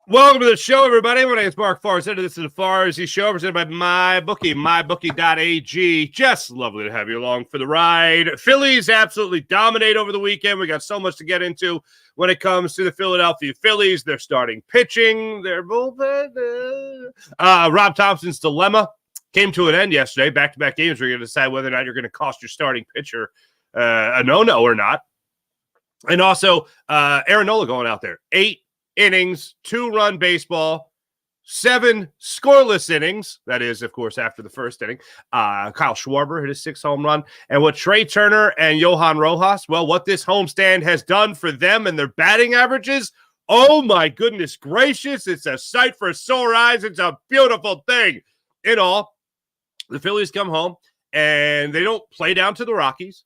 Welcome to the show, everybody. My name is Mark Farzetta. This is the Farzy Show, presented by MyBookie, mybookie.ag. Just lovely to have you along for the ride. Phillies absolutely dominate over the weekend. We got so much to get into when it comes to the Philadelphia Phillies. They're starting pitching. They're bullpen. Rob Thompson's dilemma came to an end yesterday. Back-to-back games where you're going to decide whether or not you're going to cost your starting pitcher a no-no or not. And also, Aaron Nola going out there. 8 innings, 2-run baseball, 7 scoreless innings. That is, of course, after the first inning. Kyle Schwarber hit his 6th home run. And what Trey Turner and Johan Rojas, well, what this homestand has done for them and their batting averages, oh my goodness gracious, it's a sight for sore eyes. It's a beautiful thing. In all, the Phillies come home, and they don't play down to the Rockies.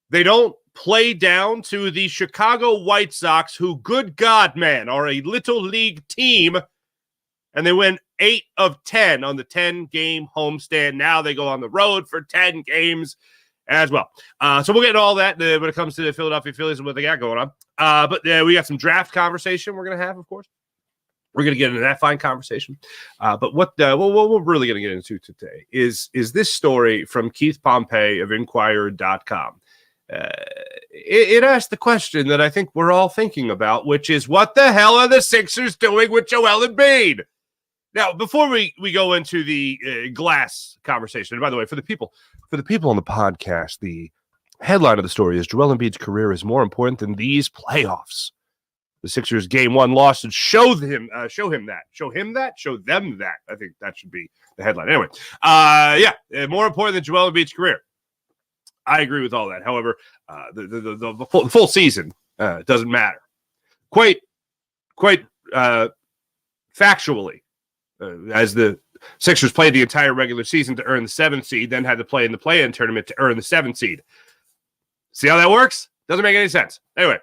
They don't play down to the Chicago White Sox, who, good God, man, are a little league team, and they win 8 of 10 on the 10-game homestand. Now they go on the road for 10 games as well. So we'll get into all that when it comes to the Philadelphia Phillies and what they got going on. But we got some draft conversation we're going to have, of course. We're going to get into that fine conversation. But what we're really going to get into today is this story from Keith Pompey of Inquirer.com. It asked the question that I think we're all thinking about, which is, what the hell are the Sixers doing with Joel Embiid? Now, before we go into the glass conversation, and by the way, for the people on the podcast, the headline of the story is Joel Embiid's career is more important than these playoffs. The Sixers' Game 1 loss should show them that. I think that should be the headline. Anyway, more important than Joel Embiid's career. I agree with all that. However, the full season doesn't matter. Quite factually, as the Sixers played the entire regular season to earn the 7th seed, then had to play in the play-in tournament to earn the 7th seed. See how that works? Doesn't make any sense. Anyway,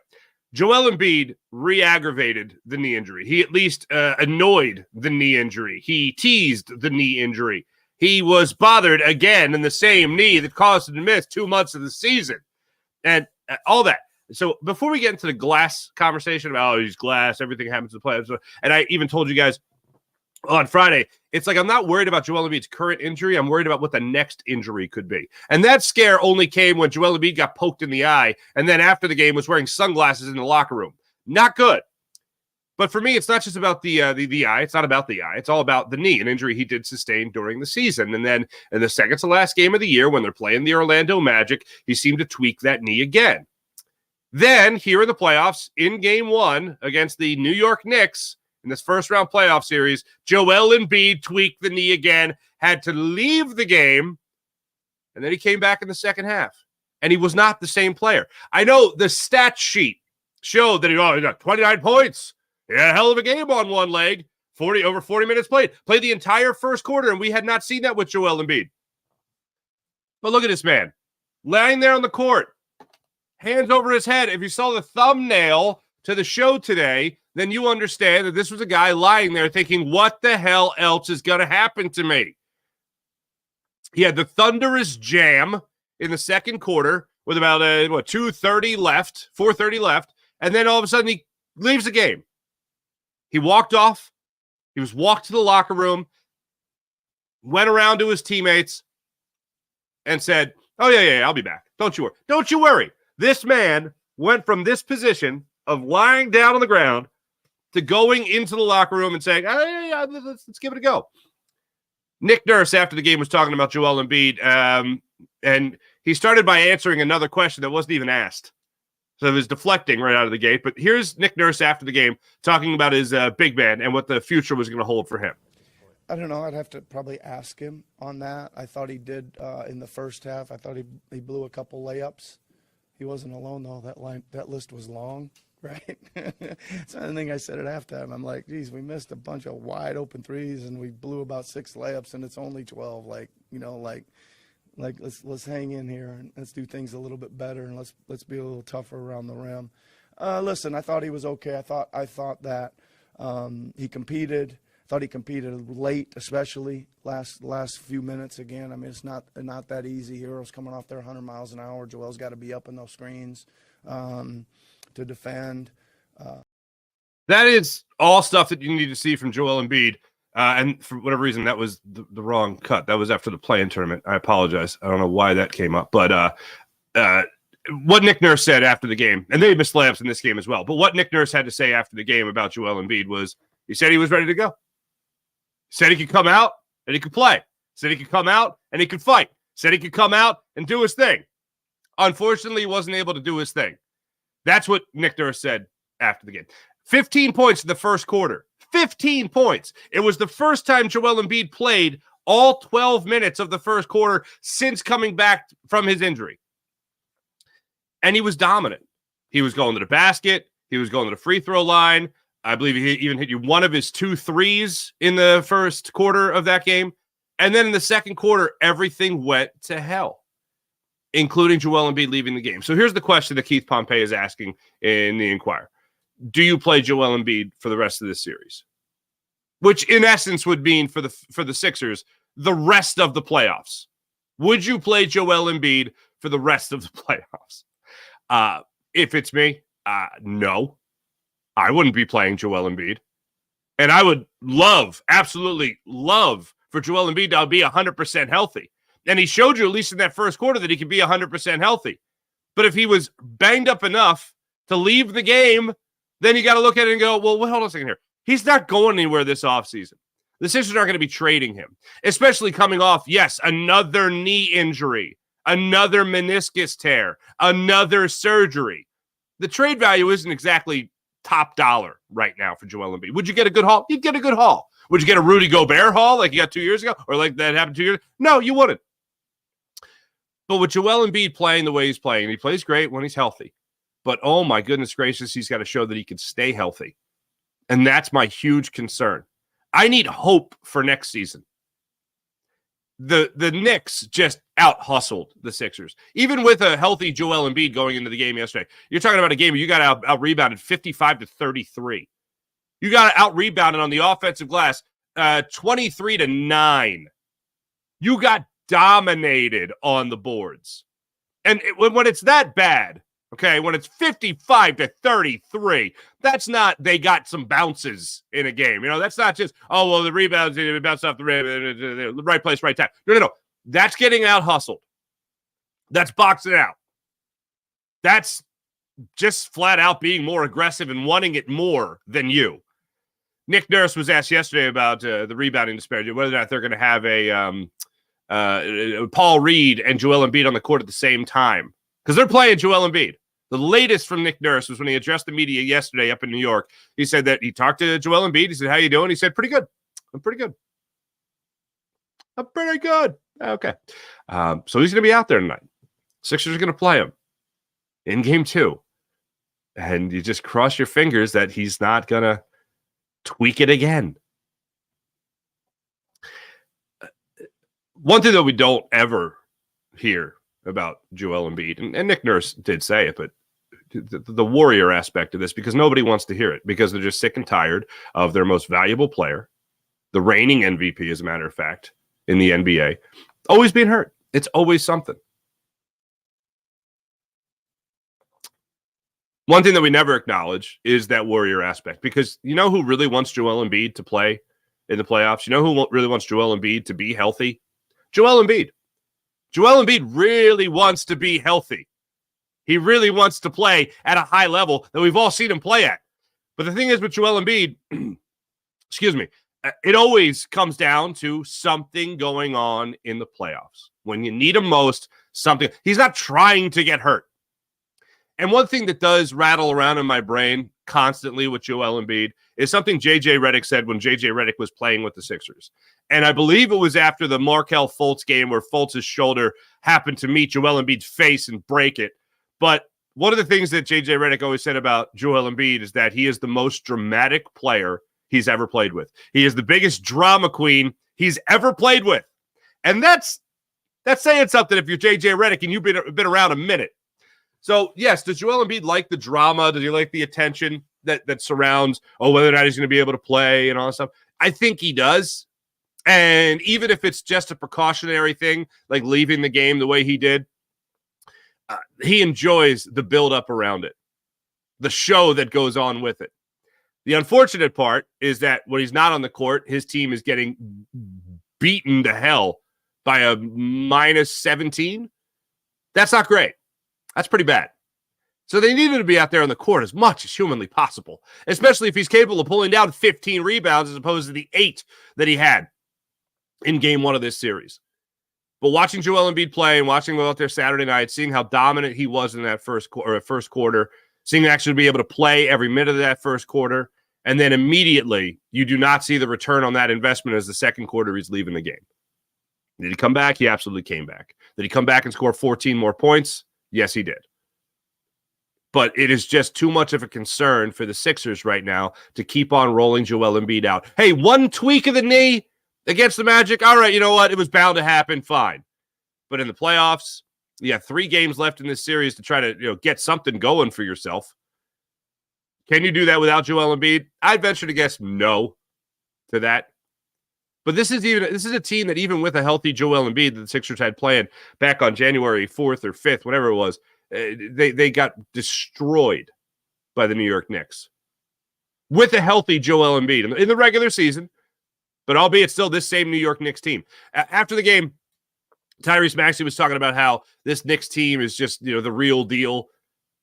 Joel Embiid re-aggravated the knee injury. He at least annoyed the knee injury. He teased the knee injury. He was bothered again in the same knee that caused him to miss 2 months of the season. And all that. So before we get into the glass conversation about, he's glass, everything happens in the playoffs. And I even told you guys on Friday, it's like I'm not worried about Joel Embiid's current injury. I'm worried about what the next injury could be. And that scare only came when Joel Embiid got poked in the eye and then after the game was wearing sunglasses in the locker room. Not good. But for me, it's not just about the eye. It's not about the eye. It's all about the knee, an injury he did sustain during the season. And then in the second to last game of the year, when they're playing the Orlando Magic, he seemed to tweak that knee again. Then here in the playoffs, in Game 1 against the New York Knicks, in this first-round playoff series, Joel Embiid tweaked the knee again, had to leave the game, and then he came back in the second half. And he was not the same player. I know the stat sheet showed that he got 29 points. He had a hell of a game on one leg, over 40 minutes played the entire first quarter, and we had not seen that with Joel Embiid. But look at this man, lying there on the court, hands over his head. If you saw the thumbnail to the show today, then you understand that this was a guy lying there thinking, what the hell else is going to happen to me? He had the thunderous jam in the second quarter with about 4:30 left, and then all of a sudden he leaves the game. He walked off. He was walked to the locker room, went around to his teammates, and said, oh, yeah, I'll be back. Don't you worry. This man went from this position of lying down on the ground to going into the locker room and saying, hey, let's give it a go. Nick Nurse, after the game, was talking about Joel Embiid, and he started by answering another question that wasn't even asked. So it was deflecting right out of the gate. But here's Nick Nurse after the game talking about his big man and what the future was going to hold for him. I don't know. I'd have to probably ask him on that. I thought he did in the first half. I thought he blew a couple layups. He wasn't alone, though. That list was long, right? That's the thing I said at halftime. I'm like, geez, we missed a bunch of wide open threes, and we blew about 6 layups, and it's only 12. Let's hang in here and let's do things a little bit better, and let's be a little tougher around the rim. Listen, I thought he was okay. I thought that he competed. I thought he competed late, especially last few minutes again. I mean, it's not that easy. Heroes coming off their 100 miles an hour. Joel's got to be up in those screens to defend. That is all stuff that you need to see from Joel Embiid. And for whatever reason, that was the wrong cut. That was after the play-in tournament. I apologize. I don't know why that came up. But what Nick Nurse said after the game, and they missed layups in this game as well, but what Nick Nurse had to say after the game about Joel Embiid was he said he was ready to go. He said he could come out and he could play. He said he could come out and he could fight. He said he could come out and do his thing. Unfortunately, he wasn't able to do his thing. That's what Nick Nurse said after the game. 15 points in the first quarter. 15 points. It was the first time Joel Embiid played all 12 minutes of the first quarter since coming back from his injury. And he was dominant. He was going to the basket. He was going to the free throw line. I believe he even hit you one of his 2 threes in the first quarter of that game. And then in the second quarter, everything went to hell, including Joel Embiid leaving the game. So here's the question that Keith Pompey is asking in the Inquirer. Do you play Joel Embiid for the rest of this series? Which in essence would mean for the Sixers, the rest of the playoffs. Would you play Joel Embiid for the rest of the playoffs? If it's me, no. I wouldn't be playing Joel Embiid. And I would absolutely love for Joel Embiid to be 100% healthy. And he showed you, at least in that first quarter, that he could be 100% healthy. But if he was banged up enough to leave the game, then you got to look at it and go, well, hold on a second here. He's not going anywhere this offseason. The Sixers aren't going to be trading him, especially coming off, yes, another knee injury, another meniscus tear, another surgery. The trade value isn't exactly top dollar right now for Joel Embiid. Would you get a good haul? You'd get a good haul. Would you get a Rudy Gobert haul like you got 2 years ago or like that happened 2 years ago? No, you wouldn't. But with Joel Embiid playing the way he's playing, he plays great when he's healthy. But oh my goodness gracious, he's got to show that he can stay healthy. And that's my huge concern. I need hope for next season. The Knicks just out-hustled the Sixers. Even with a healthy Joel Embiid going into the game yesterday. You're talking about a game where you got out-rebounded 55-33. You got out-rebounded on the offensive glass 23-9. You got dominated on the boards. And when it's that bad, okay, when it's 55-33, that's not they got some bounces in a game. You know, that's not just, oh, well, the rebounds, they bounced off the right place, right time. No. That's getting out-hustled. That's boxing out. That's just flat out being more aggressive and wanting it more than you. Nick Nurse was asked yesterday about the rebounding disparity, whether or not they're going to have a Paul Reed and Joel Embiid on the court at the same time. Because they're playing Joel Embiid. The latest from Nick Nurse was when he addressed the media yesterday up in New York. He said that he talked to Joel Embiid. He said, how you doing? He said, pretty good. I'm pretty good. Okay. So he's going to be out there tonight. Sixers are going to play him in game 2. And you just cross your fingers that he's not going to tweak it again. One thing that we don't ever hear about Joel Embiid, and Nick Nurse did say it, but the warrior aspect of this, because nobody wants to hear it, because they're just sick and tired of their most valuable player, the reigning MVP, as a matter of fact, in the NBA, always being hurt. It's always something. One thing that we never acknowledge is that warrior aspect, because you know who really wants Joel Embiid to play in the playoffs? You know who really wants Joel Embiid to be healthy? Joel Embiid. Joel Embiid really wants to be healthy. He really wants to play at a high level that we've all seen him play at. But the thing is with Joel Embiid, excuse me, it always comes down to something going on in the playoffs. When you need him most, something. He's not trying to get hurt. And one thing that does rattle around in my brain constantly with Joel Embiid is something J.J. Redick said when J.J. Redick was playing with the Sixers. And I believe it was after the Markelle Fultz game where Fultz's shoulder happened to meet Joel Embiid's face and break it. But one of the things that J.J. Redick always said about Joel Embiid is that he is the most dramatic player he's ever played with. He is the biggest drama queen he's ever played with. And that's saying something if you're J.J. Redick and you've been around a minute. So, yes, does Joel Embiid like the drama? Does he like the attention that surrounds, whether or not he's going to be able to play and all that stuff? I think he does. And even if it's just a precautionary thing, like leaving the game the way he did, he enjoys the build-up around it, the show that goes on with it. The unfortunate part is that when he's not on the court, his team is getting beaten to hell by a minus 17. That's not great. That's pretty bad. So they need him to be out there on the court as much as humanly possible, especially if he's capable of pulling down 15 rebounds as opposed to the 8 that he had in game 1 of this series. But watching Joel Embiid play and watching him out there Saturday night, seeing how dominant he was in that first quarter, seeing him actually be able to play every minute of that first quarter, and then immediately you do not see the return on that investment as the second quarter he's leaving the game. Did he come back? He absolutely came back. Did he come back and score 14 more points? Yes, he did. But it is just too much of a concern for the Sixers right now to keep on rolling Joel Embiid out. Hey, one tweak of the knee against the Magic. All right, you know what? It was bound to happen. Fine. But in the playoffs, you have 3 games left in this series to try to get something going for yourself. Can you do that without Joel Embiid? I'd venture to guess no to that. But this is a team that even with a healthy Joel Embiid that the Sixers had playing back on January 4th or 5th, whatever it was, they got destroyed by the New York Knicks. With a healthy Joel Embiid in the regular season, but albeit still this same New York Knicks team. After the game, Tyrese Maxey was talking about how this Knicks team is just the real deal.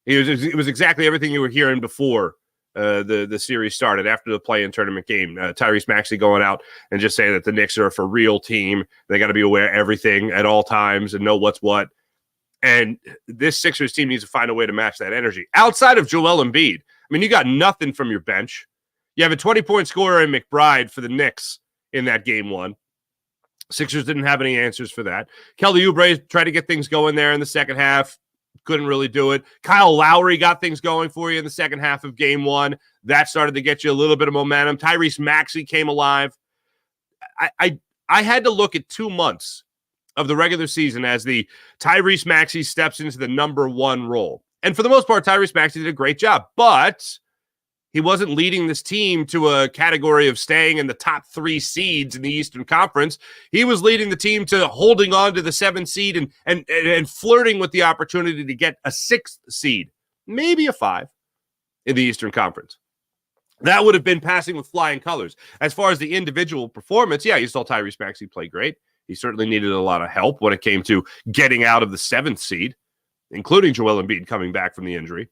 It was exactly everything you were hearing before the series started. After the play-in tournament game, Tyrese Maxey going out and just saying that the Knicks are a for real team. They got to be aware of everything at all times and know what's what. And this Sixers team needs to find a way to match that energy. Outside of Joel Embiid, I mean, you got nothing from your bench. You have a 20-point scorer in McBride for the Knicks in that game 1. Sixers didn't have any answers for that. Kelly Oubre tried to get things going there in the second half. Couldn't really do it. Kyle Lowry got things going for you in the second half of game 1. That started to get you a little bit of momentum. Tyrese Maxey came alive. I had to look at 2 months of the regular season as the Tyrese Maxey steps into the number 1 role. And for the most part, Tyrese Maxey did a great job, but he wasn't leading this team to a category of staying in the top 3 seeds in the Eastern Conference. He was leading the team to holding on to the 7th seed and flirting with the opportunity to get a 6th seed, maybe a 5 in the Eastern Conference. That would have been passing with flying colors. As far as the individual performance, yeah, you saw Tyrese Maxey play great. He certainly needed a lot of help when it came to getting out of the 7th seed, including Joel Embiid coming back from the injury.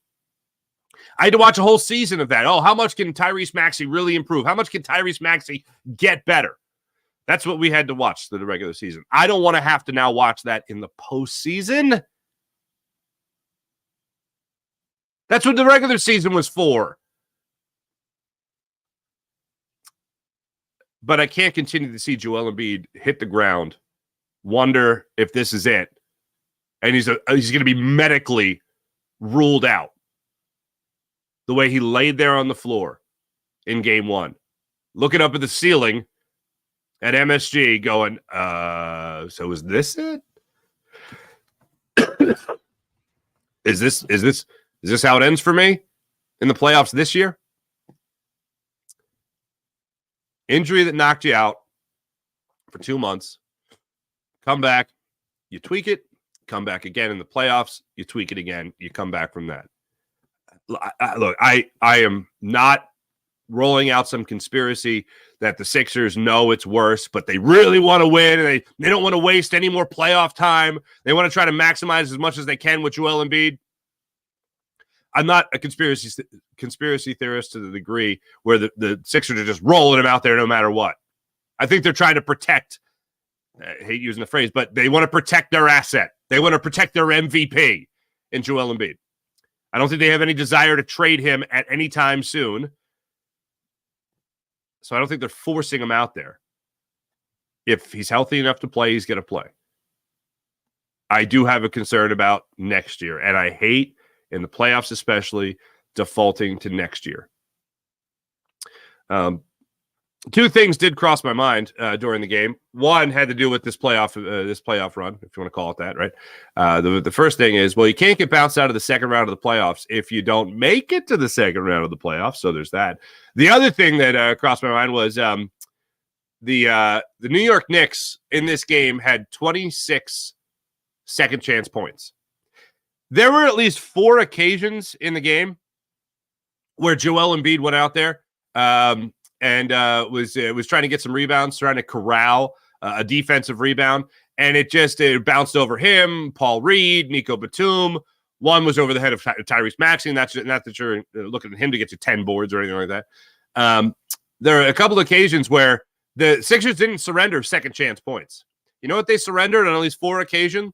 I had to watch a whole season of that. Oh, how much can Tyrese Maxey really improve? How much can Tyrese Maxey get better? That's what we had to watch through the regular season. I don't want to have to now watch that in the postseason. That's what the regular season was for. But I can't continue to see Joel Embiid hit the ground, wonder if this is it, and he's going to be medically ruled out. The way he laid there on the floor in game 1, looking up at the ceiling at MSG going, so is this it? Is this how it ends for me in the playoffs this year? Injury that knocked you out for 2 months. Come back, you tweak it, come back again in the playoffs, you tweak it again, you come back from that. Look, I am not rolling out some conspiracy that the Sixers know it's worse, but they really want to win, and they don't want to waste any more playoff time. They want to try to maximize as much as they can with Joel Embiid. I'm not a conspiracy theorist to the degree where the Sixers are just rolling him out there no matter what. I think they're trying to protect, I hate using the phrase, but they want to protect their asset. They want to protect their MVP in Joel Embiid. I don't think they have any desire to trade him at any time soon. So I don't think they're forcing him out there. If he's healthy enough to play, he's going to play. I do have a concern about next year, and I hate, in the playoffs especially, defaulting to next year. 2 things did cross my mind during the game. One had to do with this playoff run, if you want to call it that, right? The first thing is, well, you can't get bounced out of the second round of the playoffs if you don't make it to the second round of the playoffs. So there's that. The other thing that crossed my mind was the New York Knicks in this game had 26 second chance points. There were at least 4 occasions in the game where Joel Embiid went out there and was trying to get some rebounds, trying to corral a defensive rebound, and it bounced over him, Paul Reed, Nico Batum. One was over the head of Tyrese Maxey, not that you're looking at him to get you 10 boards or anything like that. There are a couple of occasions where the Sixers didn't surrender second chance points. You know what they surrendered on at least four occasions?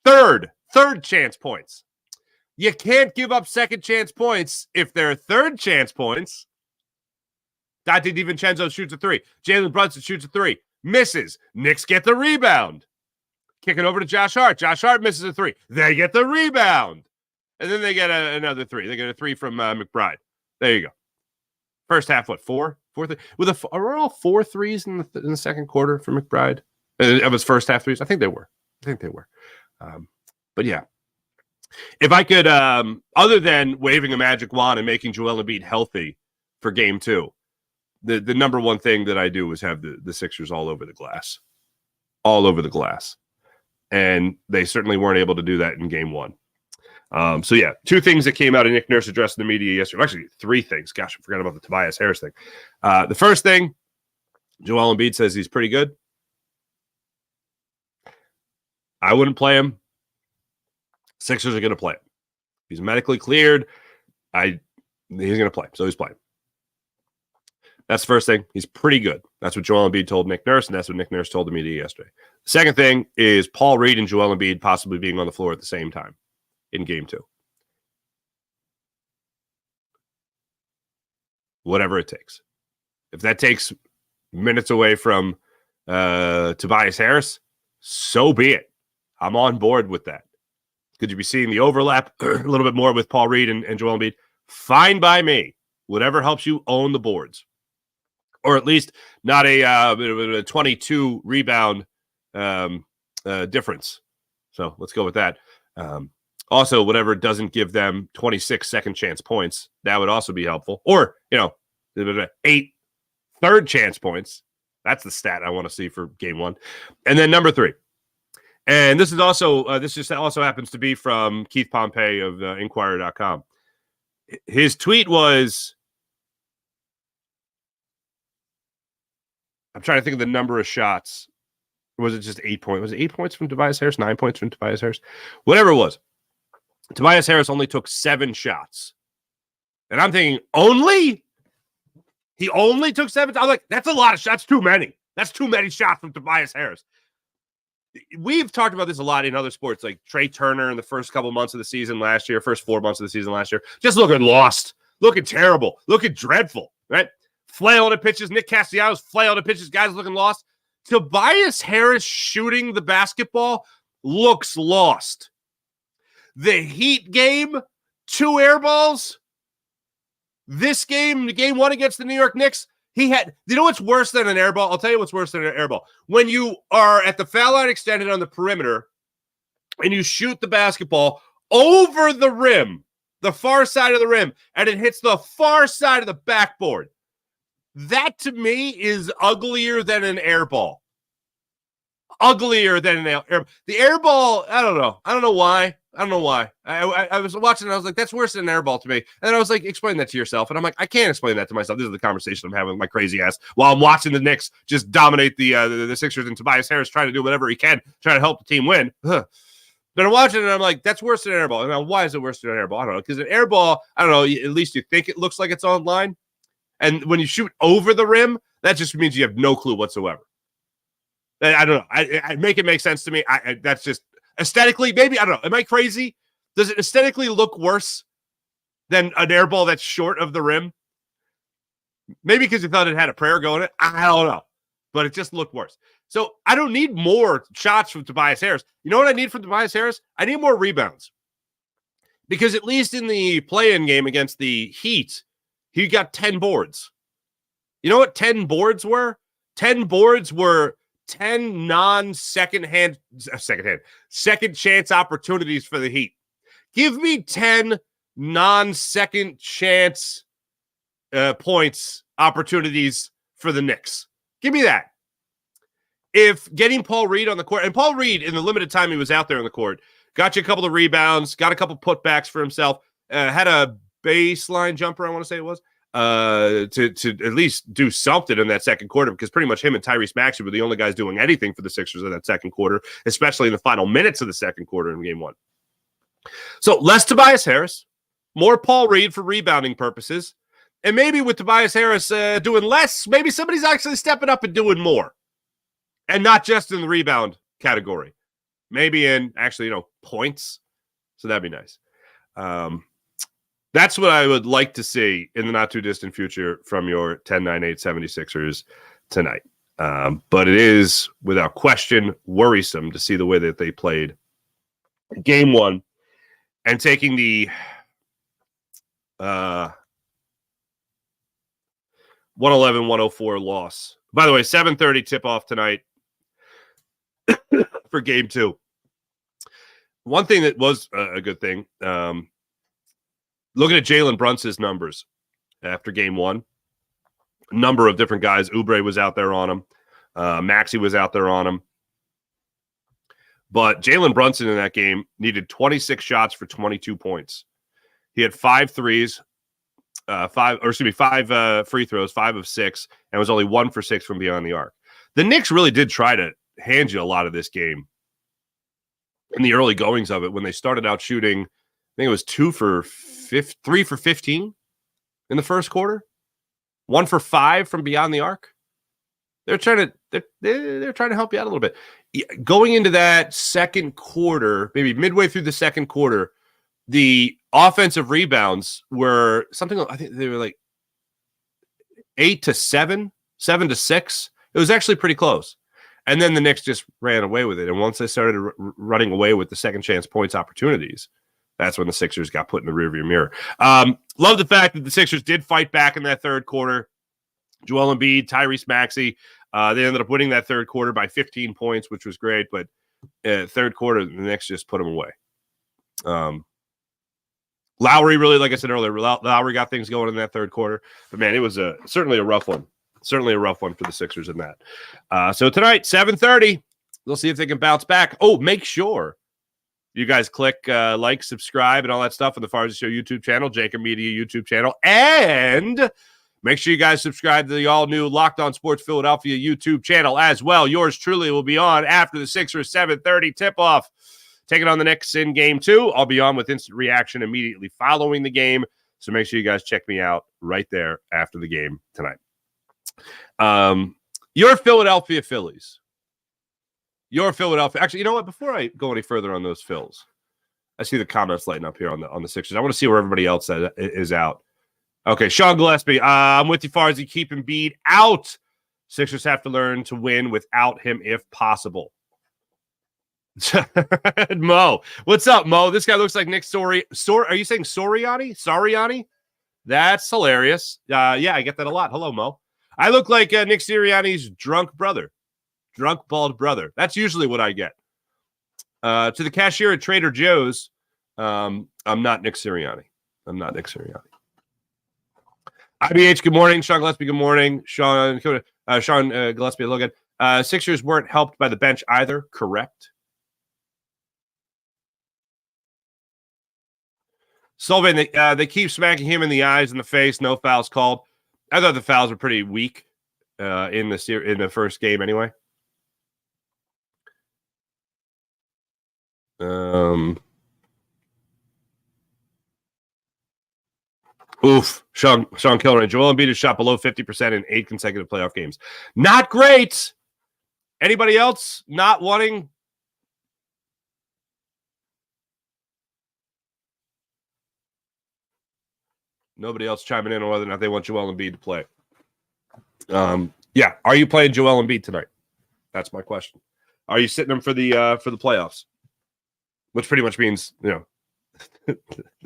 Third chance points. You can't give up second chance points if they're third chance points. Dante DiVincenzo shoots a three. Jalen Brunson shoots a three. Misses. Knicks get the rebound. Kick it over to Josh Hart. Josh Hart misses a three. They get the rebound. And then they get another three. They get a three from McBride. There you go. First half, what, four? Are all 4 threes in the second quarter for McBride? Of his first half threes? I think they were. But yeah. If I could, other than waving a magic wand and making Joel Embiid healthy for game 2, the number one thing that I do is have the Sixers all over the glass. All over the glass. And they certainly weren't able to do that in game 1. So yeah, 2 things that came out of Nick Nurse address in the media yesterday. Actually, 3 things. Gosh, I forgot about the Tobias Harris thing. The first thing, Joel Embiid says he's pretty good. I wouldn't play him. Sixers are going to play him. He's medically cleared. He's going to play. So he's playing. That's the first thing. He's pretty good. That's what Joel Embiid told Nick Nurse, and that's what Nick Nurse told the media yesterday. The second thing is Paul Reed and Joel Embiid possibly being on the floor at the same time in game 2. Whatever it takes. If that takes minutes away from Tobias Harris, so be it. I'm on board with that. Could you be seeing the overlap a little bit more with Paul Reed and Joel Embiid? Fine by me. Whatever helps you own the boards. Or at least not a 22 rebound difference. So let's go with that. Also, whatever doesn't give them 26 second chance points, that would also be helpful. Or, 8 third chance points. That's the stat I want to see for game 1. And then number 3. And this is also this just also happens to be from Keith Pompey of Inquirer.com. His tweet was, I'm trying to think of the number of shots. Or was it just 8 points? Was it 8 points from Tobias Harris? 9 points from Tobias Harris? Whatever it was. Tobias Harris only took 7 shots. And I'm thinking, only? He only took 7? I'm like, that's a lot of shots. Too many. That's too many shots from Tobias Harris. We've talked about this a lot in other sports, like Trey Turner in the first couple months of the season last year, first 4 months of the season last year, just looking lost, looking terrible, looking dreadful, right? Flailing at pitches, Nick Castellanos flailing at pitches, guys looking lost. Tobias Harris shooting the basketball looks lost. The Heat game, 2 air balls. This game, game 1 against the New York Knicks, he had, you know what's worse than an air ball? I'll tell you what's worse than an air ball. When you are at the foul line extended on the perimeter and you shoot the basketball over the rim, the far side of the rim, and it hits the far side of the backboard. That to me is uglier than an air ball. Uglier than an air ball. The air ball, I don't know. I don't know why. I was watching and I was like, that's worse than an air ball to me. And then I was like, explain that to yourself. And I'm like, I can't explain that to myself. This is the conversation I'm having with my crazy ass while I'm watching the Knicks just dominate the Sixers and Tobias Harris trying to do whatever he can, trying to help the team win. But I'm watching it and I'm like, that's worse than an air ball. And now, why is it worse than an air ball? I don't know. Because an air ball, I don't know, at least you think it looks like it's on line. And when you shoot over the rim, that just means you have no clue whatsoever. I don't know. I make it make sense to me. That's just aesthetically, maybe, I don't know. Am I crazy? Does it aesthetically look worse than an air ball that's short of the rim? Maybe because you thought it had a prayer going in. I don't know. But it just looked worse. So I don't need more shots from Tobias Harris. You know what I need from Tobias Harris? I need more rebounds. Because at least in the play-in game against the Heat, he got 10 boards. You know what 10 boards were? 10 boards were 10 second chance opportunities for the Heat. Give me 10 non-second chance points opportunities for the Knicks. Give me that. If getting Paul Reed on the court, and Paul Reed in the limited time he was out there on the court, got you a couple of rebounds, got a couple putbacks for himself, had a baseline jumper, I want to say it was, to at least do something in that second quarter, because pretty much him and Tyrese Maxey were the only guys doing anything for the Sixers in that second quarter, especially in the final minutes of the second quarter in game one. So less Tobias Harris, more Paul Reed for rebounding purposes, and maybe with Tobias Harris doing less, maybe somebody's actually stepping up and doing more, and not just in the rebound category, maybe in actually, points. So that'd be nice. That's what I would like to see in the not too distant future from your 10-9-8 76ers tonight. But it is without question worrisome to see the way that they played game one and taking the 111-104 loss. By the way, 7:30 tip-off tonight for game two. One thing that was a good thing, looking at Jalen Brunson's numbers after game one, a number of different guys. Oubre was out there on him. Maxey was out there on him. But Jalen Brunson in that game needed 26 shots for 22 points. He had 5 threes, 5 free throws, 5 of 6, and was only 1 for 6 from beyond the arc. The Knicks really did try to hand you a lot of this game in the early goings of it when they started out shooting. I think it was 3 for 15 in the first quarter, 1 for 5 from beyond the arc. They're trying to help you out a little bit. Going into that second quarter, maybe midway through the second quarter, the offensive rebounds were something, I think they were like 8-7, 7-6. It was actually pretty close. And then the Knicks just ran away with it. And once they started running away with the second chance points opportunities, that's when the Sixers got put in the rearview mirror. Love the fact that the Sixers did fight back in that third quarter. Joel Embiid, Tyrese Maxey, they ended up winning that third quarter by 15 points, which was great. But third quarter, the Knicks just put them away. Lowry, really, like I said earlier, Lowry got things going in that third quarter. But, man, it was certainly a rough one. Certainly a rough one for the Sixers in that. So tonight, 7:30, we'll see if they can bounce back. Oh, make sure you guys click like, subscribe, and all that stuff on the Farzi Show YouTube channel, Jacob Media YouTube channel. And make sure you guys subscribe to the all-new Locked On Sports Philadelphia YouTube channel as well. Yours truly will be on after the Sixers 7:30 tip-off. Taking on the Knicks in game two. I'll be on with instant reaction immediately following the game. So make sure you guys check me out right there after the game tonight. Your Philadelphia Phillies. Actually, you know what? Before I go any further on those Phils, I see the comments lighting up here on the Sixers. I want to see where everybody else is out. Okay, Sean Gillespie. I'm with you, Farzi. Keep Embiid out. Sixers have to learn to win without him if possible. Mo. What's up, Mo? This guy looks like Nick Are you saying Soriani? That's hilarious. Yeah, I get that a lot. Hello, Mo. I look like Nick Sirianni's drunk bald brother. That's usually what I get. To the cashier at Trader Joe's, I'm not Nick Sirianni. IBH, good morning. Sean Gillespie, good morning. Sean Gillespie, Logan. Sixers weren't helped by the bench either. Correct. Sullivan, they keep smacking him in the eyes and the face. No fouls called. I thought the fouls were pretty weak in the first game anyway. Sean Kilray. Joel Embiid has shot below 50% in 8 consecutive playoff games. Not great. Anybody else not wanting? Nobody else chiming in on whether or not they want Joel Embiid to play. Yeah. Are you playing Joel Embiid tonight? That's my question. Are you sitting him for the playoffs? Which pretty much means, the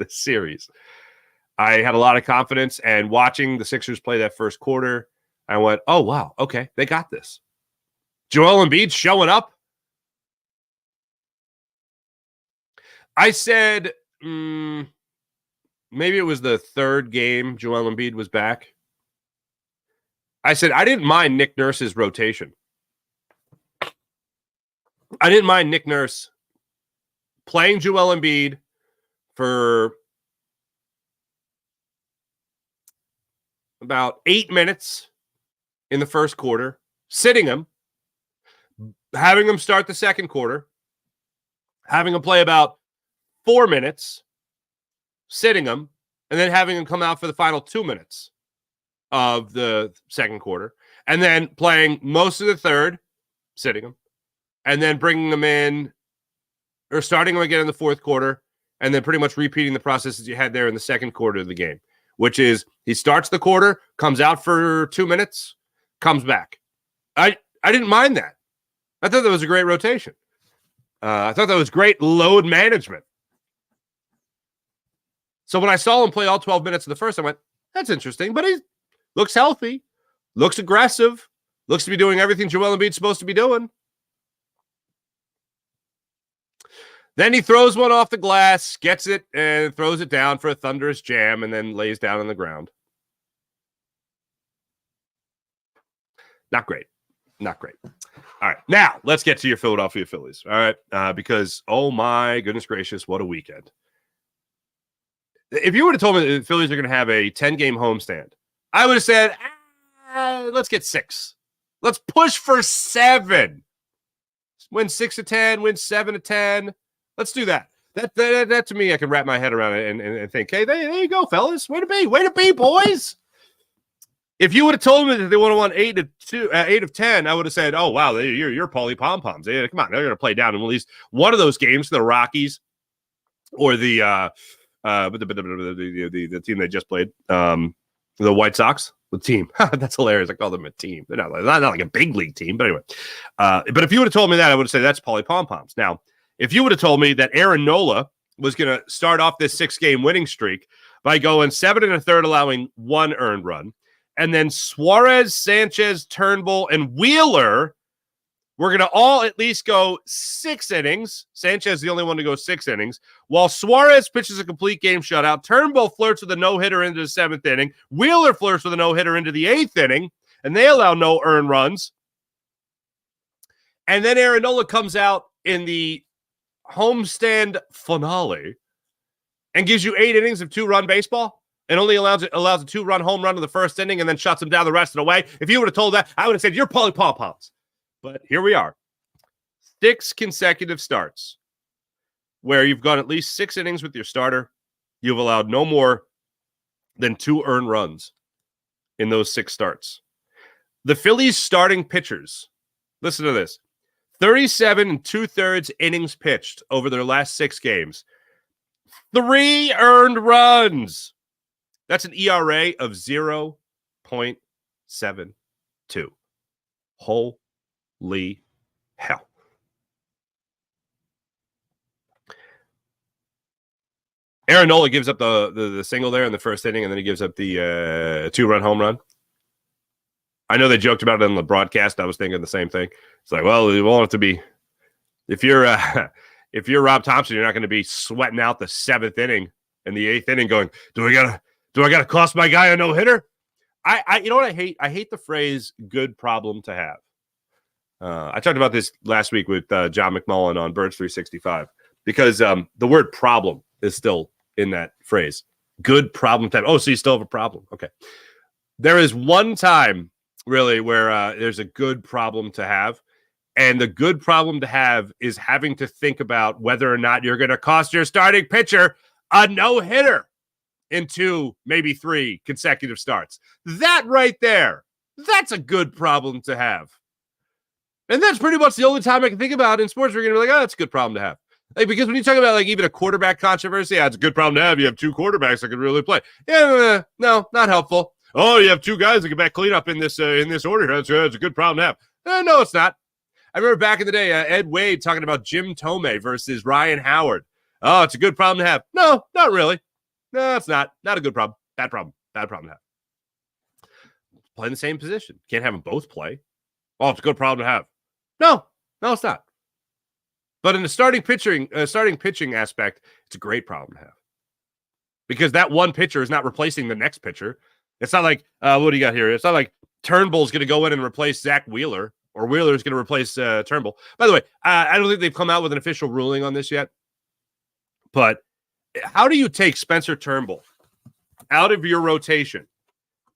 series. I had a lot of confidence, and watching the Sixers play that first quarter, I went, oh, wow, okay, they got this. Joel Embiid showing up. I said, maybe it was the third game Joel Embiid was back. I said, I didn't mind Nick Nurse's rotation. I didn't mind Nick Nurse playing Joel Embiid for about 8 minutes in the first quarter, sitting him, having him start the second quarter, having him play about 4 minutes, sitting him, and then having him come out for the final 2 minutes of the second quarter, and then playing most of the third, sitting him, and then bringing him in or starting him again in the fourth quarter, and then pretty much repeating the process as you had there in the second quarter of the game, which is he starts the quarter, comes out for 2 minutes, comes back. I didn't mind that. I thought that was a great rotation. I thought that was great load management. So when I saw him play all 12 minutes of the first, I went, that's interesting, but he looks healthy, looks aggressive, looks to be doing everything Joel Embiid's supposed to be doing. Then he throws one off the glass, gets it, and throws it down for a thunderous jam, and then lays down on the ground. Not great. Not great. All right. Now, let's get to your Philadelphia Phillies. All right. Because, oh my goodness gracious, what a weekend. If you would have told me the Phillies are going to have a 10-game homestand, I would have said, let's get 6. Let's push for 7. Win 6 of 10, win 7 of 10. Let's do that. That to me, I can wrap my head around it and think, hey, there you go, fellas. Way to be, boys. If you would have told me that they would have won 8 of 10, I would have said, oh, wow, you're Paulie Pom-Poms. Come on, they're going to play down in at least one of those games, the Rockies or the team they just played, the White Sox. The team. That's hilarious. I call them a team. They're not like a big league team, but anyway. But if you would have told me that, I would have said that's Paulie Pom-Poms. Now, if you would have told me that Aaron Nola was going to start off this 6-game winning streak by going 7 1/3, allowing 1 earned run, and then Suarez, Sanchez, Turnbull, and Wheeler were going to all at least go 6 innings. Sanchez is the only one to go 6 innings. While Suarez pitches a complete game shutout, Turnbull flirts with a no-hitter into the 7th inning. Wheeler flirts with a no-hitter into the 8th inning, and they allow no earned runs. And then Aaron Nola comes out in the homestand finale and gives you 8 innings of 2-run baseball and only allows a 2-run home run in the first inning and then shuts him down the rest of the way. If you would have told that, I would have said, you're Paulie Pom-Poms. But here we are. 6 consecutive starts where you've gone at least 6 innings with your starter. You've allowed no more than 2 earned runs in those 6 starts. The Phillies starting pitchers, listen to this, 37 2/3 innings pitched over their last 6 games. 3 earned runs. That's an ERA of 0.72. Holy hell. Aaron Nola gives up the single there in the first inning, and then he gives up the 2-run home run. I know they joked about it on the broadcast. I was thinking the same thing. It's like, well, we want it to be, if you're Rob Thompson, you're not going to be sweating out the 7th inning and the 8th inning going, do I gotta cost my guy a no-hitter? You know what I hate? I hate the phrase good problem to have. I talked about this last week with John McMullen on Birds 365 because the word problem is still in that phrase. Good problem to have. Oh, so you still have a problem. Okay. There is one time really where there's a good problem to have. And the good problem to have is having to think about whether or not you're going to cost your starting pitcher a no-hitter in 2, maybe 3 consecutive starts. That right there, that's a good problem to have. And that's pretty much the only time I can think about in sports where you're going to be like, oh, that's a good problem to have. Like, because when you talk about like even a quarterback controversy, it's a good problem to have. You have 2 quarterbacks that can really play. Yeah, no, not helpful. Oh, you have 2 guys that can back clean up in this order. That's a good problem to have. No, it's not. I remember back in the day, Ed Wade talking about Jim Tomei versus Ryan Howard. Oh, it's a good problem to have. No, not really. No, it's not. Not a good problem. Bad problem. Bad problem to have. Play in the same position. Can't have them both play. Oh, it's a good problem to have. No, it's not. But in the starting pitching aspect, it's a great problem to have. Because that one pitcher is not replacing the next pitcher. It's not like, what do you got here? It's not like Turnbull's going to go in and replace Zach Wheeler, or Wheeler's going to replace Turnbull. By the way, I don't think they've come out with an official ruling on this yet. But how do you take Spencer Turnbull out of your rotation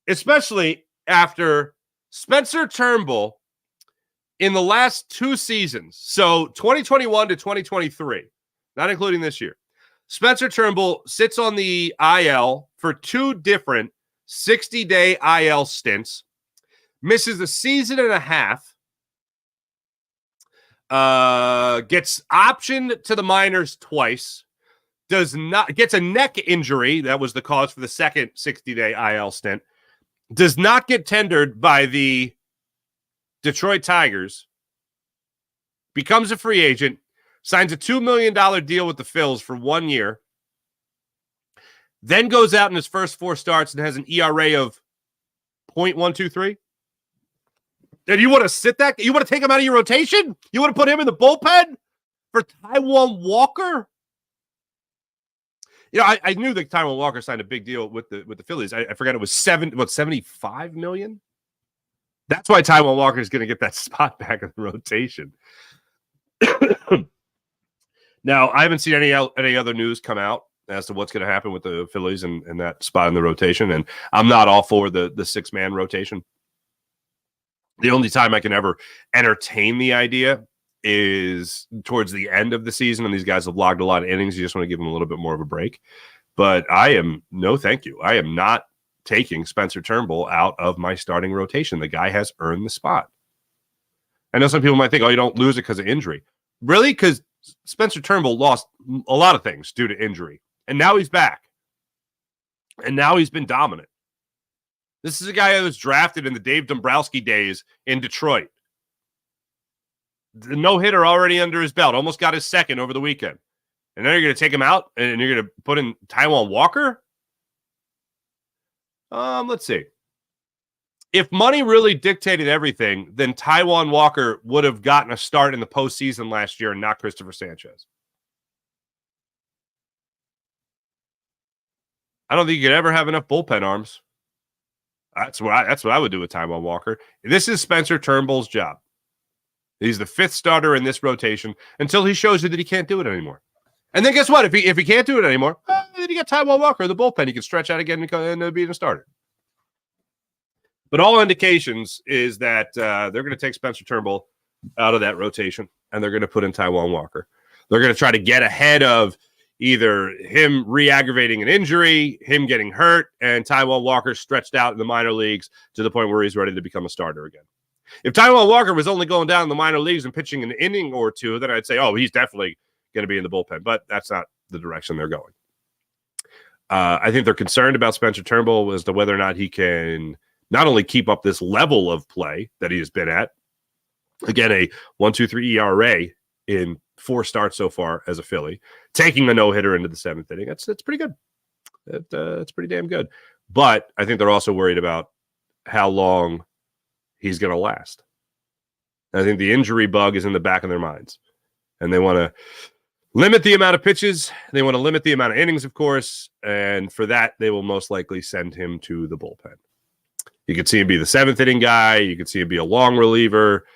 especially after Spencer Turnbull in the last 2 seasons, so 2021 to 2023, not including this year, Spencer Turnbull sits on the IL for 2 different 60-day IL stints, misses a season and a half, gets optioned to the minors twice, gets a neck injury. That was the cause for the second 60-day IL stint. Does not get tendered by the Detroit Tigers. Becomes a free agent. Signs a $2 million deal with the Phils for 1 year. Then goes out in his first 4 starts and has an ERA of .123. And you want to sit that? You want to take him out of your rotation? You want to put him in the bullpen for Taijuan Walker? You know, I knew that Taijuan Walker signed a big deal with the Phillies. I forgot it was $75 million. That's why Taijuan Walker is going to get that spot back in the rotation. Now, I haven't seen any other news come out as to what's going to happen with the Phillies and that spot in the rotation. And I'm not all for the 6-man rotation. The only time I can ever entertain the idea is towards the end of the season, and these guys have logged a lot of innings. You just want to give them a little bit more of a break. But no, thank you. I am not taking Spencer Turnbull out of my starting rotation. The guy has earned the spot. I know some people might think, oh, you don't lose it because of injury. Really? Because Spencer Turnbull lost a lot of things due to injury. And now he's back. And now he's been dominant. This is a guy who was drafted in the Dave Dombrowski days in Detroit. The no-hitter already under his belt. Almost got his second over the weekend. And then you're going to take him out and you're going to put in Taijuan Walker? Let's see. If money really dictated everything, then Taijuan Walker would have gotten a start in the postseason last year and not Christopher Sanchez. I don't think you could ever have enough bullpen arms. That's what I would do with Taijuan Walker. This is Spencer Turnbull's job. He's the 5th starter in this rotation until he shows you that he can't do it anymore. And then guess what? If he can't do it anymore, then you got Taijuan Walker in the bullpen. He can stretch out again and be a starter. But all indications is that they're going to take Spencer Turnbull out of that rotation, and they're going to put in Taijuan Walker. They're going to try to get ahead of either him re-aggravating an injury, him getting hurt, and Taijuan Walker stretched out in the minor leagues to the point where he's ready to become a starter again. If Taijuan Walker was only going down in the minor leagues and pitching an inning or two, then I'd say, oh, he's definitely going to be in the bullpen. But that's not the direction they're going. I think they're concerned about Spencer Turnbull as to whether or not he can not only keep up this level of play that he has been at, again, a 1.23 ERA in 4 starts so far as a Philly, taking a no-hitter into the 7th inning. That's pretty good. It's pretty damn good. But I think they're also worried about how long he's going to last. I think the injury bug is in the back of their minds. And they want to limit the amount of pitches. They want to limit the amount of innings, of course. And for that, they will most likely send him to the bullpen. You could see him be the 7th inning guy. You could see him be a long reliever.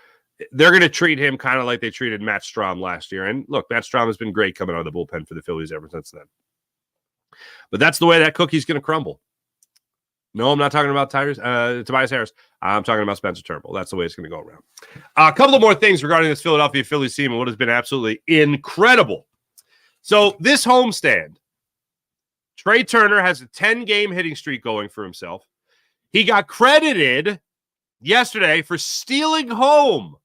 They're going to treat him kind of like they treated Matt Strahm last year. And look, Matt Strahm has been great coming out of the bullpen for the Phillies ever since then. But that's the way that cookie's going to crumble. No, I'm not talking about Tobias Harris. I'm talking about Spencer Turnbull. That's the way it's going to go around. A couple of more things regarding this Philadelphia Phillies team and what has been absolutely incredible. So this homestand, Trey Turner has a 10-game hitting streak going for himself. He got credited yesterday for stealing home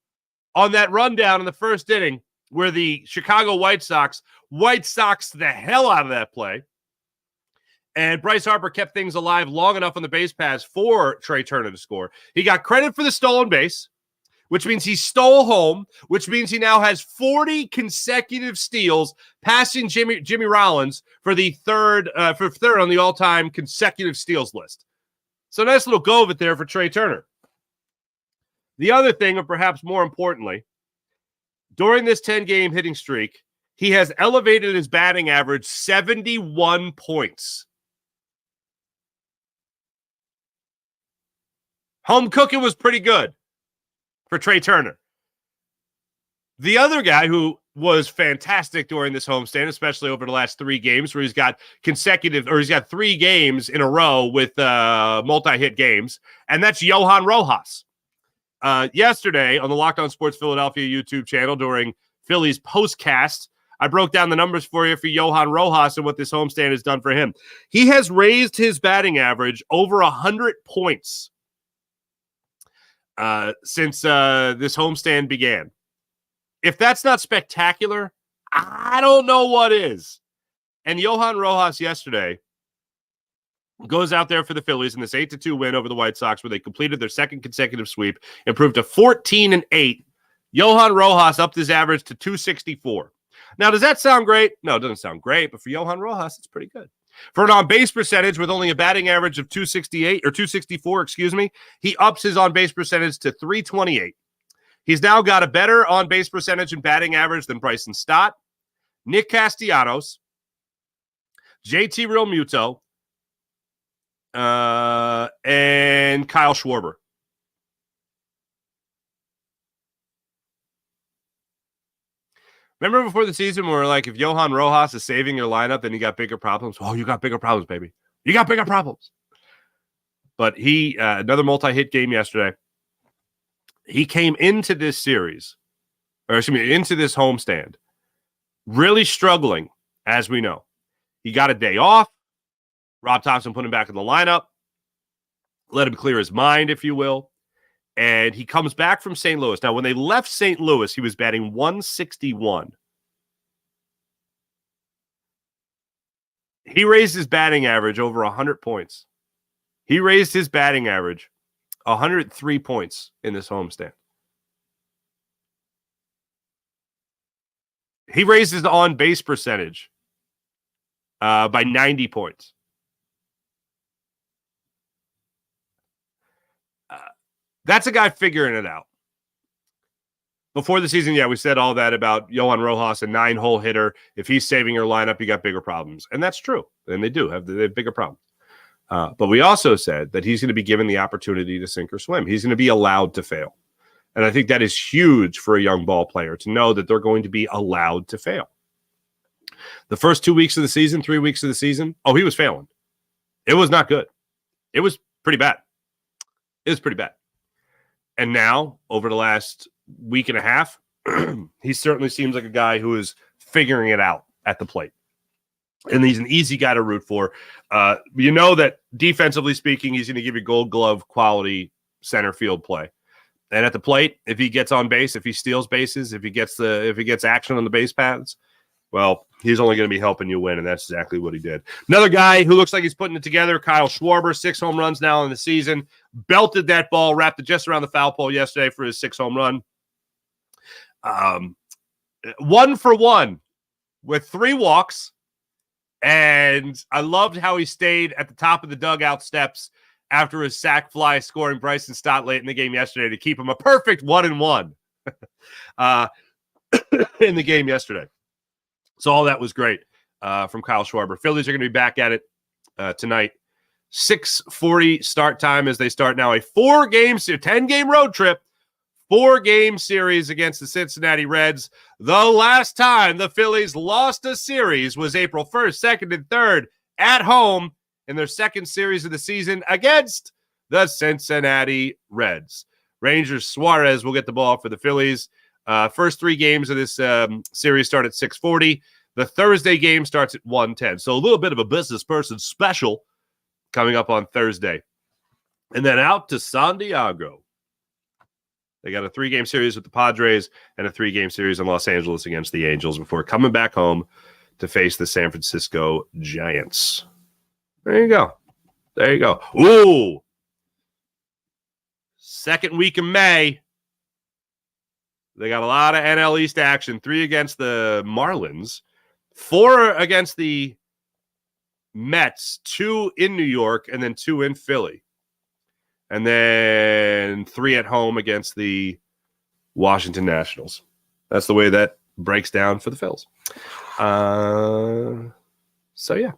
on that rundown in the first inning where the Chicago White Sox the hell out of that play. And Bryce Harper kept things alive long enough on the base paths for Trey Turner to score. He got credit for the stolen base, which means he stole home, which means he now has 40 consecutive steals, passing Jimmy Rollins for third on the all-time consecutive steals list. So nice little go of it there for Trey Turner. The other thing, or perhaps more importantly, during this 10-game hitting streak, he has elevated his batting average 71 points. Home cooking was pretty good for Trey Turner. The other guy who was fantastic during this homestand, especially over the last 3 games where he's got 3 games in a row with multi-hit games, and that's Johan Rojas. Yesterday on the Locked On Sports Philadelphia YouTube channel during Phillies postcast, I broke down the numbers for you for Johan Rojas and what this homestand has done for him. He has raised his batting average over 100 points since this homestand began. If that's not spectacular, I don't know what is. And Johan Rojas yesterday goes out there for the Phillies in this 8-2 win over the White Sox, where they completed their second consecutive sweep, improved to 14-8. Johan Rojas upped his average to 264. Now, does that sound great? No, it doesn't sound great, but for Johan Rojas, it's pretty good. For an on-base percentage with only a batting average of 264, he ups his on-base percentage to 328. He's now got a better on-base percentage and batting average than Bryson Stott, Nick Castellanos, JT Realmuto, and Kyle Schwarber. Remember before the season when we were like, if Johan Rojas is saving your lineup, then you got bigger problems? Oh, you got bigger problems, baby. You got bigger problems. But he, another multi-hit game yesterday. He came into this series, into this homestand, really struggling, as we know. He got a day off. Rob Thompson put him back in the lineup, let him clear his mind, if you will. And he comes back from St. Louis. Now, when they left St. Louis, he was batting 161. He raised his batting average over 100 points. He raised his batting average 103 points in this homestand. He raised his on-base percentage by 90 points. That's a guy figuring it out. Before the season, we said all that about Johan Rojas, a 9-hole hitter. If he's saving your lineup, you got bigger problems. And that's true. And they do have bigger problems. But we also said that he's going to be given the opportunity to sink or swim. He's going to be allowed to fail. And I think that is huge for a young ball player to know that they're going to be allowed to fail. The first 2 weeks of the season, 3 weeks of the season, he was failing. It was not good. It was pretty bad. It was pretty bad. And now, over the last week and a half, he certainly seems like a guy who is figuring it out at the plate. And he's an easy guy to root for. You know that defensively speaking, he's going to give you Gold Glove quality center field play. And at the plate, if he gets on base, if he steals bases, if he gets action on the base paths, well, he's only going to be helping you win, and that's exactly what he did. Another guy who looks like he's putting it together, Kyle Schwarber, 6 home runs now in the season. Belted that ball, wrapped it just around the foul pole yesterday for his 6th home run. 1 for 1 with 3 walks, and I loved how he stayed at the top of the dugout steps after his sac fly, scoring Bryson Stott late in the game yesterday to keep him a perfect 1-1 in the game yesterday. So all that was great from Kyle Schwarber. Phillies are going to be back at it tonight. 6:40 start time as they start now a 10-game road trip, 4-game series against the Cincinnati Reds. The last time the Phillies lost a series was April 1st, 2nd, and 3rd at home in their second series of the season against the Cincinnati Reds. Rangers Suarez will get the ball for the Phillies. First 3 games of this series start at 6:40. The Thursday game starts at 1:10. So a little bit of a business person special coming up on Thursday. And then out to San Diego. They got a 3-game series with the Padres and a 3-game series in Los Angeles against the Angels before coming back home to face the San Francisco Giants. There you go. There you go. Ooh. Second week in May. They got a lot of NL East action. 3 against the Marlins, 4 against the Mets, 2 in New York, and then 2 in Philly. And then 3 at home against the Washington Nationals. That's the way that breaks down for the Phils. So, yeah.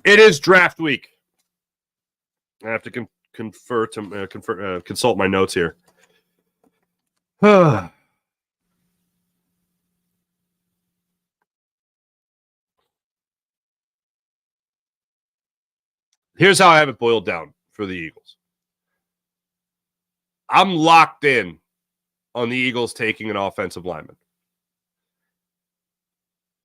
It is draft week. I have to consult my notes here. Here's how I have it boiled down for the Eagles. I'm locked in on the Eagles taking an offensive lineman.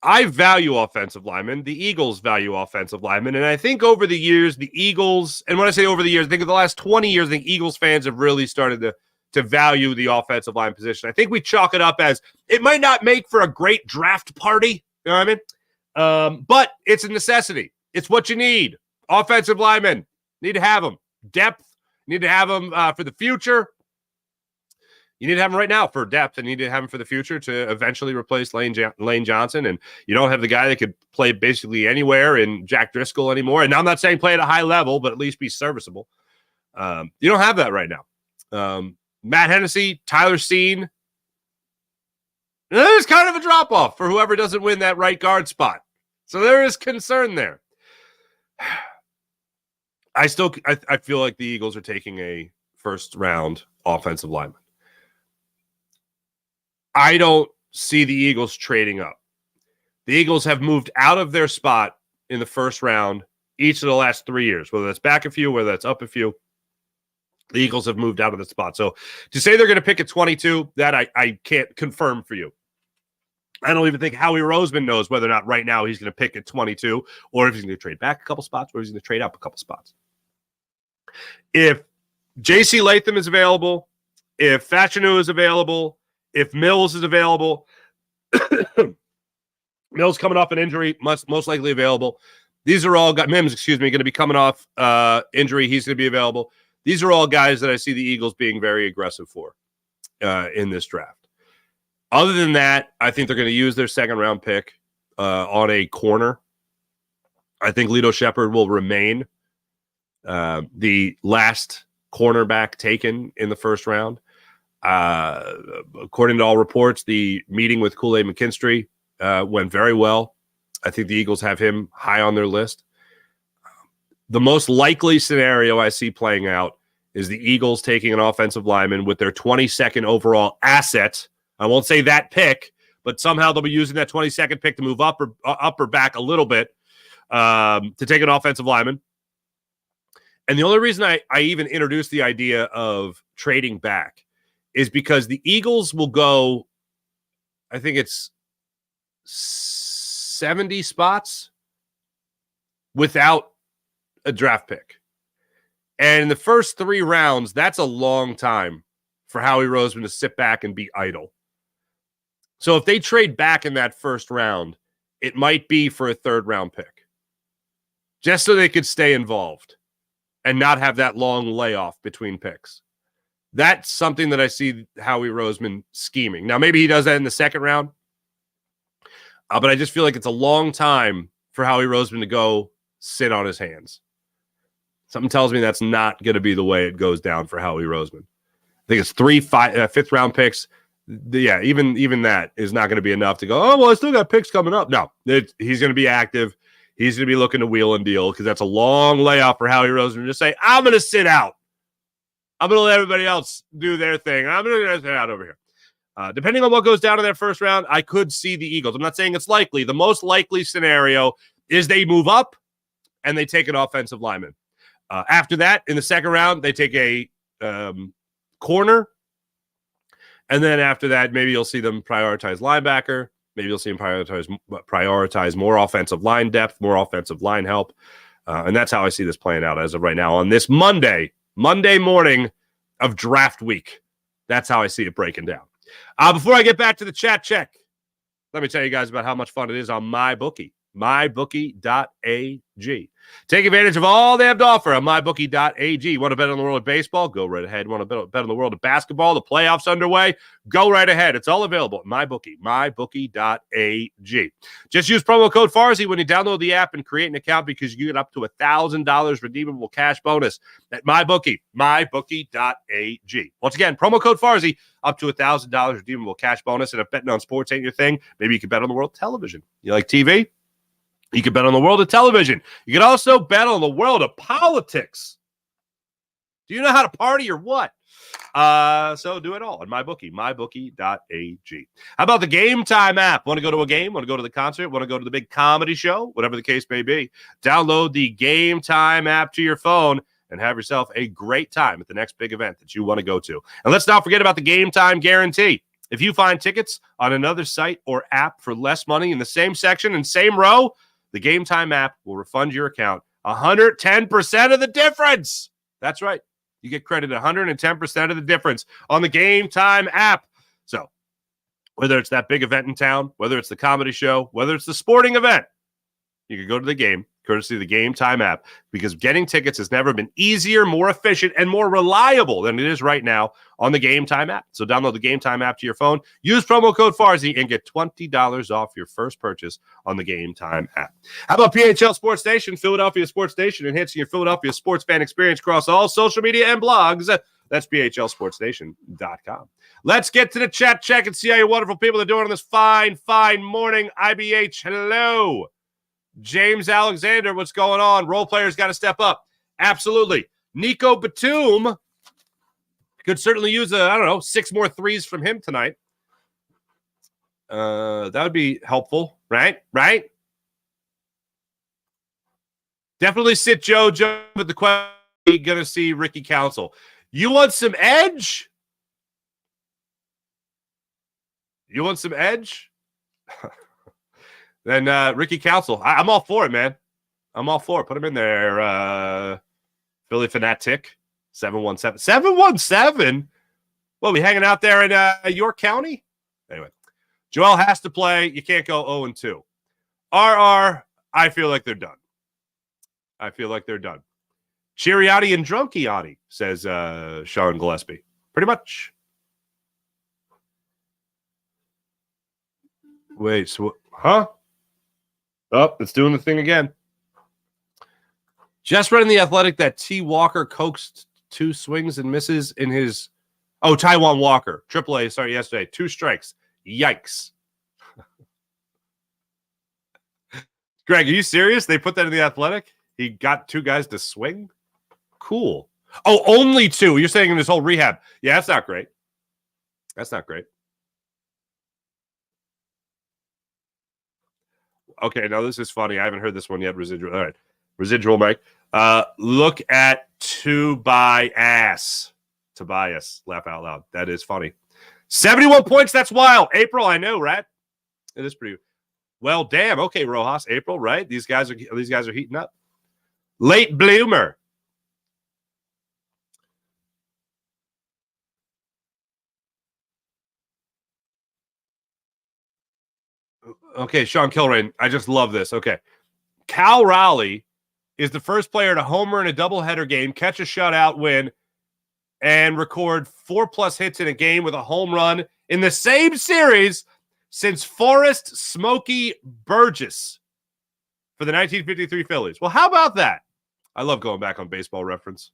I value offensive linemen. The Eagles value offensive linemen. And I think over the years, the Eagles, and when I say over the years, I think of the last 20 years, I think Eagles fans have really started to value the offensive line position. I think we chalk it up as it might not make for a great draft party. You know what I mean? But it's a necessity. It's what you need. Offensive linemen, need to have them. Depth, need to have them for the future. You need to have him right now for depth, and you need to have him for the future to eventually replace Lane Johnson. And you don't have the guy that could play basically anywhere in Jack Driscoll anymore. And I'm not saying play at a high level, but at least be serviceable. You don't have that right now. Matt Hennessy, Tyler Steen. There's kind of a drop-off for whoever doesn't win that right guard spot. So there is concern there. I feel like the Eagles are taking a first-round offensive lineman. I don't see the Eagles trading up. The Eagles have moved out of their spot in the first round each of the last 3 years, whether that's back a few, whether that's up a few. The Eagles have moved out of the spot. So to say they're going to pick at 22, that I can't confirm for you. I don't even think Howie Roseman knows whether or not right now he's going to pick at 22 or if he's going to trade back a couple spots or if he's going to trade up a couple spots. If J.C. Latham is available, if Fashanu is available, if Mills is available, Mills coming off an injury, most likely available. These are all guys, Mims, going to be coming off injury. He's going to be available. These are all guys that I see the Eagles being very aggressive for in this draft. Other than that, I think they're going to use their second-round pick on a corner. I think Lito Shepherd will remain the last cornerback taken in the first round. According to all reports, the meeting with Kool-Aid McKinstry went very well. I think the Eagles have him high on their list. The most likely scenario I see playing out is the Eagles taking an offensive lineman with their 22nd overall asset. I won't say that pick, but somehow they'll be using that 22nd pick to move up or back a little bit to take an offensive lineman. And the only reason I even introduced the idea of trading back is because the Eagles will go, I think it's 70 spots without a draft pick. And in the first 3 rounds, that's a long time for Howie Roseman to sit back and be idle. So if they trade back in that first round, it might be for a 3rd-round pick, just so they could stay involved and not have that long layoff between picks. That's something that I see Howie Roseman scheming. Now, maybe he does that in the 2nd round, but I just feel like it's a long time for Howie Roseman to go sit on his hands. Something tells me that's not going to be the way it goes down for Howie Roseman. I think it's 3 5th-round picks. Yeah, even that is not going to be enough to go, oh, well, I still got picks coming up. No, he's going to be active. He's going to be looking to wheel and deal because that's a long layoff for Howie Roseman to just say, I'm going to sit out. I'm going to let everybody else do their thing. I'm going to sit out over here. Depending on what goes down in that first round, I could see the Eagles. I'm not saying it's likely. The most likely scenario is they move up and they take an offensive lineman. After that, in the 2nd round, they take a corner. And then after that, maybe you'll see them prioritize linebacker. Maybe you'll see them prioritize more offensive line depth, more offensive line help. And that's how I see this playing out as of right now on this Monday morning of draft week. That's how I see it breaking down. Before I get back to the chat check, let me tell you guys about how much fun it is on MyBookie. MyBookie.ag. Take advantage of all they have to offer on MyBookie.ag. Want to bet on the world of baseball? Go right ahead. Want to bet on the world of basketball? The playoffs underway? Go right ahead. It's all available at MyBookie. MyBookie.ag. Just use promo code Farzy when you download the app and create an account because you get up to $1,000 redeemable cash bonus at MyBookie. MyBookie.ag. Once again, promo code Farzy, up to $1,000 redeemable cash bonus. And if betting on sports ain't your thing, maybe you can bet on the world of television. You like TV? You can bet on the world of television. You can also bet on the world of politics. Do you know how to party or what? So do it all on MyBookie, mybookie.ag. How about the Game Time app? Want to go to a game? Want to go to the concert? Want to go to the big comedy show? Whatever the case may be. Download the Game Time app to your phone and have yourself a great time at the next big event that you want to go to. And let's not forget about the Game Time guarantee. If you find tickets on another site or app for less money in the same section and same row, the Game Time app will refund your account 110% of the difference. That's right. You get credit 110% of the difference on the Game Time app. So whether it's that big event in town, whether it's the comedy show, whether it's the sporting event, you can go to the game, courtesy of the Game Time app, because getting tickets has never been easier, more efficient, and more reliable than it is right now on the Game Time app. So download the Game Time app to your phone, use promo code FARZI, and get $20 off your first purchase on the Game Time app. How about PHL Sports Station, Philadelphia Sports Station, enhancing your Philadelphia sports fan experience across all social media and blogs? That's phlsportstation.com. Let's get to the chat check and see how you wonderful people are doing on this fine morning. IBH, hello. James Alexander, what's going on? Role players got to step up. Absolutely. Nico Batum could certainly use 6 more threes from him tonight. That would be helpful, right? Definitely sit Joe with the question. You're going to see Ricky Council. You want some edge? Then Ricky Council. I'm all for it, man. I'm all for it. Put him in there. Philly Fanatic 717. 717? Well, we hanging out there in York County? Anyway, Joel has to play. You can't go 0-2. RR, I feel like they're done. Cheeriotti and Drunkiotti, says Sean Gillespie. Pretty much. Wait, so, huh? Oh, it's doing the thing again. Just read in The Athletic that T. Walker coaxed 2 swings and misses in his... Oh, Taiwan Walker. AAA started yesterday. 2 strikes. Yikes. Greg, are you serious? They put that in The Athletic? He got 2 guys to swing? Cool. Oh, only 2. You're saying in this whole rehab. Yeah, that's not great. Okay, now this is funny. I haven't heard this one yet. Residual. All right. Residual, Mike. Look at Tobias. Laugh out loud. That is funny. 71 points. That's wild. April, I know, right? It is pretty. Well, damn. Okay, Rojas. April, right? These guys are heating up. Late bloomer. Okay, Sean Kilrain, I just love this. Okay. Cal Raleigh is the first player to homer in a doubleheader game, catch a shutout win, and record 4+ hits in a game with a home run in the same series since Forrest Smokey Burgess for the 1953 Phillies. Well, how about that? I love going back on Baseball Reference.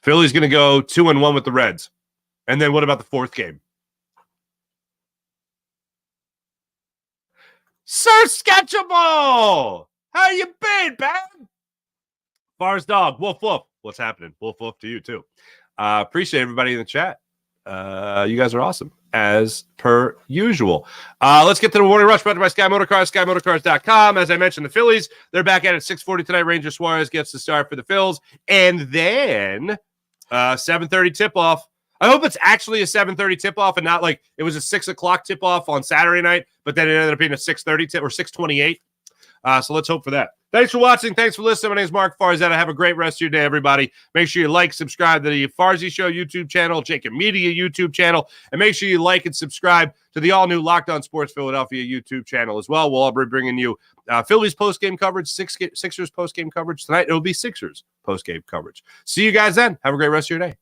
Philly's going to go 2-1 with the Reds. And then what about the 4th game? Sir Sketchable! How you been, man? Fars Dog, woof woof. What's happening? Woof woof to you, too. Appreciate everybody in the chat. You guys are awesome, as per usual. Let's get to the Morning Rush brought to you by Sky Motorcars, SkyMotorcars.com. As I mentioned, the Phillies, they're back at it 6:40 tonight. Ranger Suarez gets the start for the Phils. And then 7:30 tip-off. I hope it's actually a 7:30 tip-off and not like it was a 6 o'clock tip-off on Saturday night, but then it ended up being a 6:30 tip or 6:28. So let's hope for that. Thanks for watching. Thanks for listening. My name is Mark Farzetta. Have a great rest of your day, everybody. Make sure you like, subscribe to the Farzy Show YouTube channel, Jacob Media YouTube channel, and make sure you like and subscribe to the all-new Locked On Sports Philadelphia YouTube channel as well. We'll all be bringing you Phillies post-game coverage, Sixers post-game coverage. Tonight, it'll be Sixers post-game coverage. See you guys then. Have a great rest of your day.